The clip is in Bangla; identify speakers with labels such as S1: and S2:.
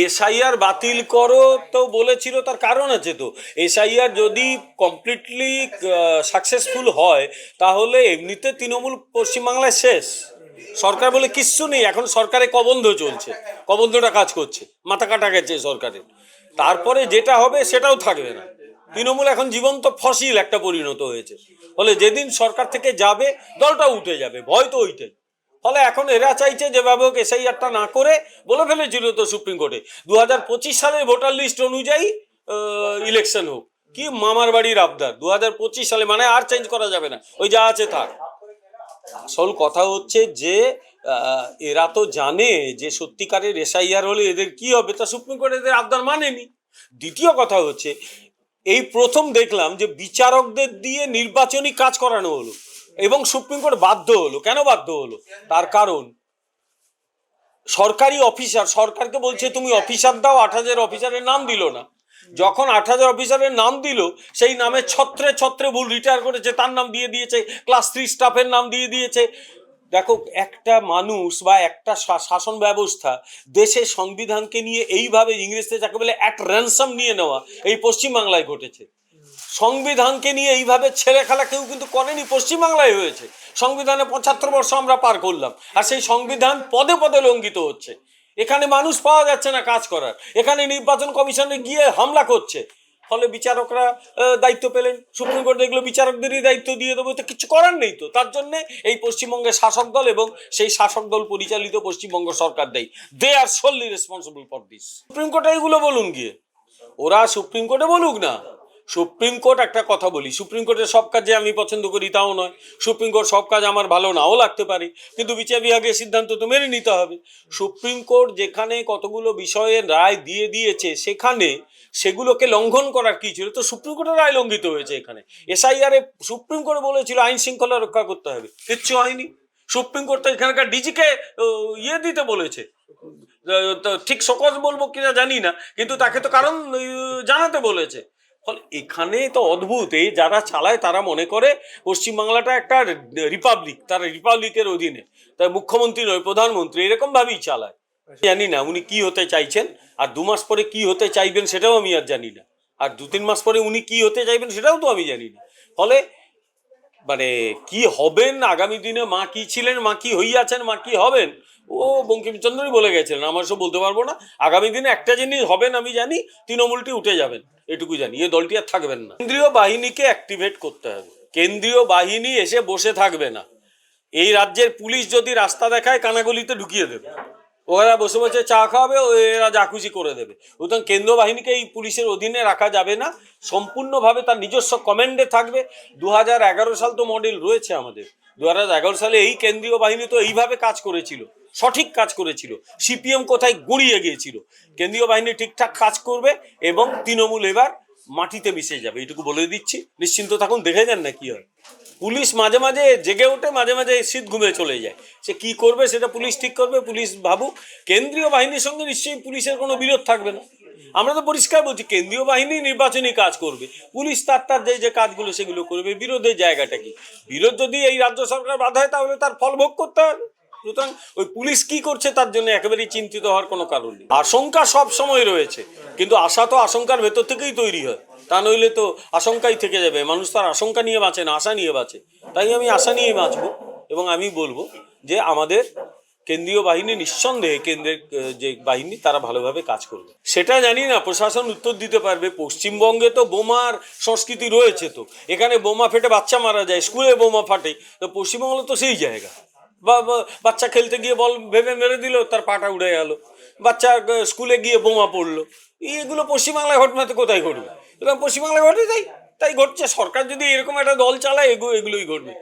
S1: এসআইআর বাতিল করো তো বলেছিল, তার কারণ আছে তো। এসআইআর যদি কমপ্লিটলি সাকসেসফুল হয় তাহলে এমনিতে তৃণমূল পশ্চিমবাংলায় শেষ। সরকার বলে কিচ্ছু নেই, এখন সরকারে কবন্ধ চলছে, কবন্ধটা কাজ করছে, মাথা কাটা গেছে সরকারের। তারপরে যেটা হবে সেটাও থাকবে না। তৃণমূল এখন জীবন্ত ফসিল একটা পরিণত হয়েছে। ফলে যেদিন সরকার থেকে যাবে দলটা উঠে যাবে, ভয় তো ওইটাই। ফলে এখন এরা চাইছে যেভাবে হোক এসআইআরটা না করে, বলে ফেলেছিল তো সুপ্রিম কোর্টে 2025 সালের ভোটার লিস্ট অনুযায়ী ইলেকশন হোক। কি মামার বাড়ির আবদার! 2025 সালে মানে আর চেঞ্জ করা যাবে না, ওই যা আছে থাক। আসল কথা হচ্ছে যে এরা তো জানে যে সত্যিকারের এসআইআর হলে এদের কি হবে, তা সুপ্রিম কোর্ট এদের আবদার মানেনি। দ্বিতীয় কথা হচ্ছে, এই প্রথম দেখলাম যে বিচারকদের দিয়ে নির্বাচনী কাজ করানো হলো এবং সুপ্রিম কোর্ট বাধ্য হলো। কেন বাধ্য হলো? তার কারণ সরকারি অফিসার, সরকারকে বলছে তুমি অফিসার দাও, 8,000 অফিসারের নাম দিল না। যখন 8,000 অফিসারের নাম দিল, সেই নামে ছত্রে ছত্রে ভুল, রিটায়ার করেছে তার নাম দিয়ে দিয়েছে, ক্লাস 3 স্টাফের নাম দিয়ে দিয়েছে। দেখো, একটা মানুষ বা একটা শাসন ব্যবস্থা দেশের সংবিধানকে নিয়ে এইভাবে, ইংরেজিতে যাকে বলে অ্যাট র্যানসাম নিয়ে নেওয়া, এই পশ্চিমবাংলায় ঘটেছে। সংবিধানকে নিয়ে এইভাবে ছেলে খেলা কেউ কিন্তু করেনি, পশ্চিমবাংলায় হয়েছে। সংবিধানে 75 বর্ষ আমরা পার করলাম, আর সেই সংবিধান পদে পদে লঙ্ঘিত হচ্ছে। এখানে মানুষ পাওয়া যাচ্ছে না কাজ করার, এখানে নির্বাচন কমিশনে গিয়ে হামলা করছে। ফলে বিচারকরা দায়িত্ব পেলেন, সুপ্রিম কোর্ট দেখলো বিচারকদেরই দায়িত্ব দিয়ে দেবো, তো কিছু করার নেই। তো তার জন্য এই পশ্চিমবঙ্গের শাসক দল এবং সেই শাসক দল পরিচালিত পশ্চিমবঙ্গ সরকার দেয়। They are solely responsible for this. Supreme কোর্টে এগুলো বলুন গিয়ে, ওরা সুপ্রিম কোর্টে বলুক না। সুপ্রিম কোর্ট, একটা কথা বলি, সুপ্রিম কোর্টের সব কাজ যে আমি পছন্দ করি তাও নয়, সুপ্রিম কোর্ট সব কাজ আমার ভালো নাও লাগতে পারে, কিন্তু বিচার বিভাগের সিদ্ধান্ত তো মেনে নিতে হবে। সুপ্রিম কোর্ট যেখানে কতগুলো বিষয়ের রায় দিয়ে দিয়েছে, সেখানে সেগুলোকে লঙ্ঘন করার কি ছিল? তো সুপ্রিম কোর্টের রায় লঙ্ঘিত হয়েছে এখানে। এসআইআর এ সুপ্রিম কোর্ট বলেছিল আইন শৃঙ্খলা রক্ষা করতে হবে, কিচ্ছু হয়নি। সুপ্রিম কোর্ট তো এখানকার ডিজিকে দিতে বলেছে, ঠিক সকল বলবো কিনা জানি না, কিন্তু তাকে তো কারণ জানাতে বলেছে। ফলে এখানে তো অদ্ভুত, এই যারা চালায় তারা মনে করে পশ্চিমবাংলাটা একটা রিপাবলিক, তারা রিপাবলিকের অধীনে, তাই মুখ্যমন্ত্রী নয় প্রধানমন্ত্রী, এরকম ভাবেই চালায়। জানি না উনি কি হতে চাইছেন, আর 2 মাস পরে কি হতে চাইবেন সেটাও আমি আর জানি না, আর 2-3 মাস পরে উনি কি হতে চাইবেন সেটাও তো আমি জানি না। ফলে মানে কি হবেন আগামী দিনে, মা কি ছিলেন, মা কি হইয়াছেন, মা কি হবেন, ও বঙ্কিমচন্দ্রই বলে গেছিলেন, আমার সব বলতে পারবো না। আগামী দিনে একটা জিনিস হবেন আমি জানি, তৃণমূলটি উঠে যাবেন, এটুকু জানি। এই দলটি আর থাকবেন না। কেন্দ্রীয় বাহিনীকে অ্যাক্টিভেট করতে হবে, কেন্দ্রীয় বাহিনী এসে বসে থাকবে না। এই রাজ্যের পুলিশ যদি রাস্তা দেখায় কানাগলিতে ঢুকিয়ে দেবে, ওরা বসে বসে চা খাওয়াবে, এরা যা খুশি করে দেবে। সুতরাং কেন্দ্র বাহিনীকে এই পুলিশের অধীনে রাখা যাবে না, সম্পূর্ণভাবে তার নিজস্ব কমান্ডে থাকবে। 2011 সাল তো মডেল রয়েছে আমাদের। 2011 সালে এই কেন্দ্রীয় বাহিনী তো এইভাবে কাজ করেছিল, সঠিক কাজ করেছিল। সিপিএম কোথায় গড়িয়ে গিয়েছিল, কেন্দ্রীয় বাহিনী ঠিকঠাক কাজ করবে এবং তৃণমূল এবার মাটিতে মিশে যাবে, এটুকু বলে দিচ্ছি। নিশ্চিন্ত থাকুন, দেখে যান না কি হয়। পুলিশ মাঝে মাঝে জেগে ওঠে, মাঝে মাঝে শীত ঘুমে চলে যায়, সে কি করবে সেটা পুলিশ ঠিক করবে, পুলিশ ভাবুক। কেন্দ্রীয় বাহিনীর সঙ্গে নিশ্চয়ই পুলিশের কোনো বিরোধ থাকবে না। আমরা তো পরিষ্কার বলছি, কেন্দ্রীয় বাহিনী নির্বাচনী কাজ করবে, পুলিশ তার তার যে কাজগুলো সেগুলো করবে। বিরোধের জায়গাটা কি? বিরোধ যদি এই রাজ্য সরকার বাধা হয় তাহলে তার ফল ভোগ করতে হবে। সুতরাং ওই পুলিশ কি করছে তার জন্য একেবারেই চিন্তিত হওয়ার কোনো কারণ নেই। আশঙ্কা সব সময় রয়েছে, কিন্তু আশা তো আশঙ্কার ভেতর থেকেই তৈরি হয়, তা নইলে তো আশঙ্কাই থেকে যাবে। মানুষ তো আর আশঙ্কা নিয়ে বাঁচে না, আশা নিয়ে বাঁচে। তাই আমি আশা নিয়েই বাঁচবো এবং আমি বলবো যে আমাদের কেন্দ্রীয় বাহিনী, নিঃসন্দেহে কেন্দ্রের যে বাহিনী তারা ভালোভাবে কাজ করবে। সেটা জানি না, প্রশাসন উত্তর দিতে পারবে। পশ্চিমবঙ্গে তো বোমার সংস্কৃতি রয়েছে, তো এখানে বোমা ফেটে বাচ্চা মারা যায়, স্কুলে বোমা ফাটে, তো পশ্চিমবঙ্গ তো সেই জায়গা। বা বাচ্চা খেলতে গিয়ে বল ভেবে মেরে দিল, তার পাটা উড়ে গেল। বাচ্চা স্কুলে গিয়ে বোমা পড়লো, এগুলো পশ্চিমবাংলায় ঘটনাতে কোথায় ঘটবে? পশ্চিমবাংলায় ঘটে, তাই তাই ঘটছে। সরকার যদি এরকম একটা দল চালায়, এগুলোই ঘটবে।